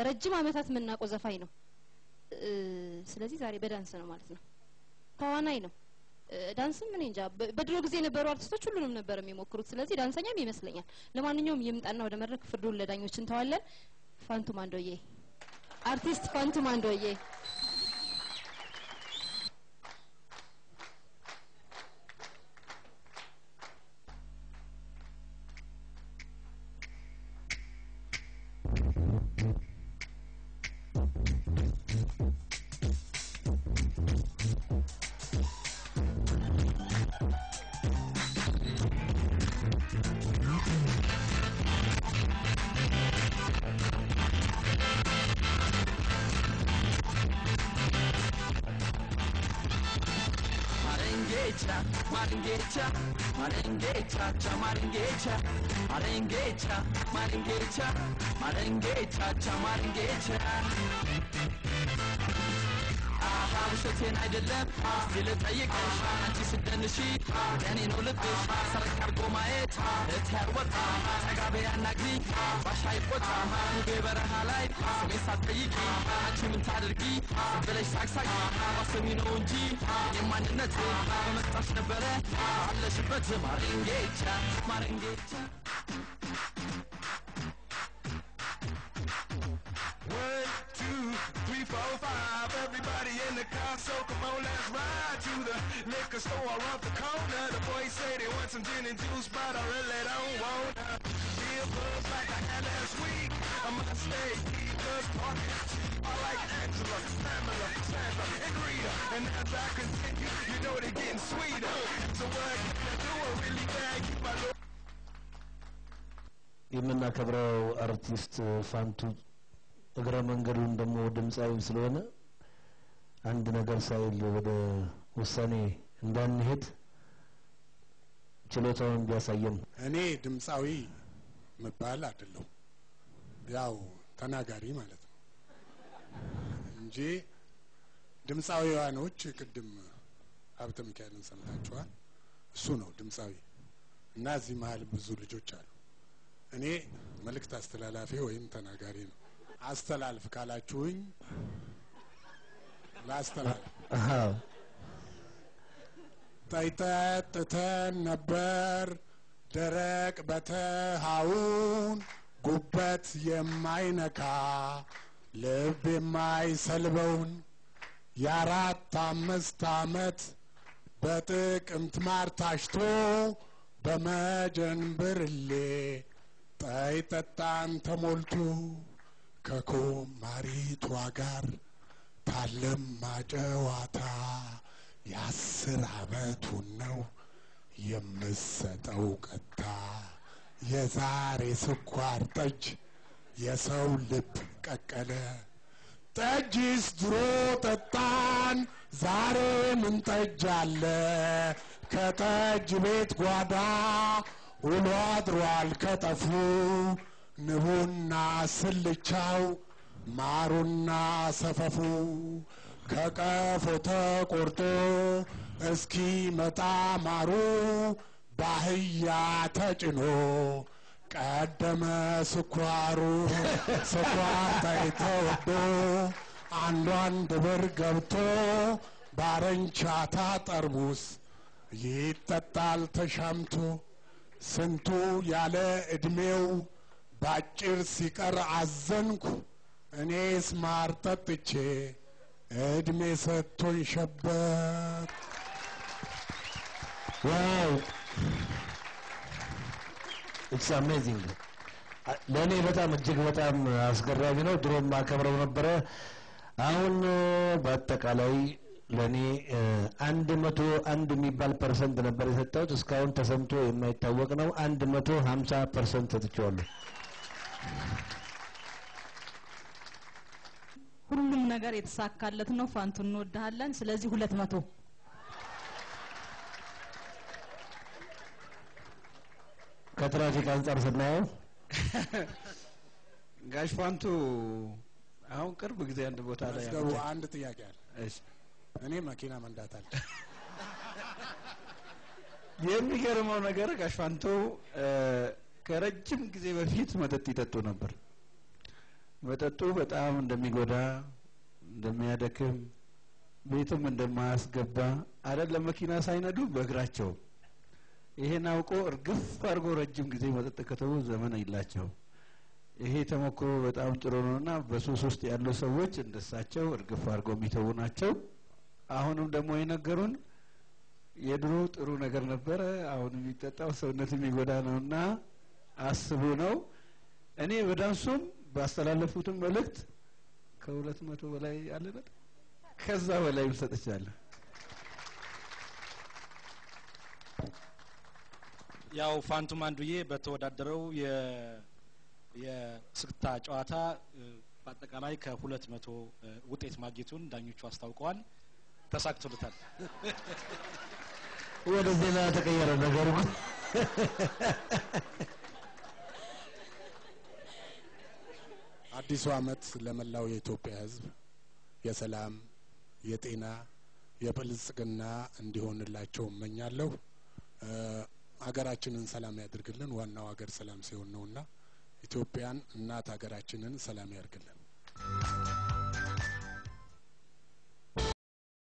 ረጅም አመታት መናቆ ዘፋኝ ነው ስለዚህ ዛሬ በዳንስ ነው ማለት ነው ተዋናይ ነው ዳንስ ምን እንጃ በድሮ ጊዜ የነበሩ አርቲስቶች ሁሉንም ነበር የሚሞክሩት ስለዚህ ዳንሰኛም ይመስለኛል ለማንኛውም ይምጣና ወደ መድረክ ፍርዱን ለዳኞች እንተዋለን ፋንቱ ማንዶዬ አርቲስት ፋንቱ ማንዶዬ Maringecha ውሸቴን አይደለም ሲልጠይቅሽ አንቺ ስደንሺ እኔ ነው ልብሽ ሰረቅ አርጎ ማየት እትያወጣ ተጋቤ አናግሪ ባሻ ይቆጣ ሙቤ በረሃ ላይ ስሜ ሳትጠይቂ አንቺ ምን ታድርጊ ብለሽ ሳቅሳቂ ማሰሚ ነው እንጂ የማንነት በመጣሽ ነበረ አለሽበት ማሪንጌቻ ማሪንጌቻ 3, 4, 5, everybody in the car, so come on, let's ride to the liquor store around the corner. The boys say they want some gin and juice, but I really don't wanna be a buzz like I had last week. I must stay because talking I like Angela, Pamela, Sandra, and Rita. And as I continue, you know they're getting sweeter. So what can I do? I really bag you, my lord. የምናከብረው አርቲስት ፋንቱ እግረ መንገዱን ደሞ ድምጻዊ ስለሆነ አንድ ነገር ሳይል ወደ ውሳኔ እንዳንሄድ ችሎታውን ቢያሳየን እኔ ድምጻዊ መባል አይደለም ያው ተናጋሪ ማለት ነው እንጂ ድምጻዊ ዋኖች ቅድም ሀብተ ሚካኤልን ሰምታችኋል እሱ ነው ድምጻዊ እና እዚህ መሃል ብዙ ልጆች አሉ እኔ መልእክት አስተላላፊ ወይም ተናጋሪ ነው አስተላልፍ ካላችሁኝ ላስተላልፍ ታይተን ነበር ደረቅ በተሃውን ጉበት የማይነካ ልብ የማይሰልበውን የአራት አምስት አመት በጥቅምት ማር ታሽቶ በመጀንብርሌ ጠይጠጣን ተሞልቶ ከኮማሪቷ ጋር ታለማ ጨዋታ የ10 አመቱን ነው የምሰጠው ቀጣ የዛሬ ስኳር ጠጅ የሰው ልብ ቀቀለ ጠጅስ ድሮ ጠጣን ዛሬ ምን ጠጅ አለ ከጠጅ ቤት ጓዳ ውሎ አድሯል ከጠፉ ንቡና ስልቻው ማሩና ሰፈፉ ከቀፎ ተቆርጦ እስኪ መጣ ማሩ ባህያ ተጭኖ ቀደመ ስኳሩ ስኳር ታይተወዶ አንድ ብር ገብቶ ባረንቻታ ጠርሙስ ይጠጣል ተሻምቶ ስንቱ ያለ እድሜው ባጭር ሲቀር አዘንኩ እኔስ ማር ጠጥቼ እድሜ ሰጥቶኝ ሸበር ዋው it's amazing ለኔ በጣም እጅግ በጣም አስገራሚ ነው ድሮም ማከብረው ነበር አሁን በአጠቃላይ ለኔ 101 የሚባል ፐርሰንት ነበር የሰጠሁት እስካሁን ተሰምቶ የማይታወቅ ነው 150% ተጥቷል ሁሉም ነገር የተሳካለት ነው ፋንቱ እንወዳለን ስለዚህ 200 ከትራፊክ አንፃር ስናየው ጋሽ ፋንቱ አሁን ቅርብ ጊዜ አንድ ቦታ ላይ ያለው አንድ ጥያቄ አለ እሺ እኔ መኪና መንዳት አለ የሚገርመው ነገር ጋሽ ፋንቱ ከረጅም ጊዜ በፊት መጠጥ ይጠጡ ነበር መጠጡ በጣም እንደሚጎዳ እንደሚያደክም ቤትም እንደማያስገባ አይደለም መኪና ሳይነዱ በእግራቸው ይሄን አውቆ እርግፍ አድርጎ ረጅም ጊዜ መጠጥ ከተው ዘመን አይላቸው። ይሄ ተሞክሮ በጣም ጥሩ ነውና በሱስ ውስጥ ያሉ ሰዎች እንደሳቸው እርግፍ አድርጎ የሚተው ናቸው። አሁንም ደግሞ የነገሩን የድሮ ጥሩ ነገር ነበረ አሁን የሚጠጣው ሰውነት የሚጎዳ ነውና አስቡ ነው። እኔ በዳንሱም ባስተላለፉትም መልእክት ከ200 በላይ አለበት ከዛ በላይ ሰጥቻለሁ። ያው ፋንቱ ማንዱዬ በተወዳደረው የስክታ ጨዋታ በአጠቃላይ ከ200 ውጤት ማግኘቱን ዳኞቹ አስታውቀዋል። ተሳክቶለታል። ወደ ዜና ተቀየረ ነገሩ። አዲሱ ዓመት ለመላው የኢትዮጵያ ሕዝብ የሰላም የጤና የብልጽግና እንዲሆንላቸው እመኛለሁ። ሀገራችንን ሰላም ያድርግልን። ዋናው ሀገር ሰላም ሲሆን ነውና ኢትዮጵያን እናት ሀገራችንን ሰላም ያድርግልን።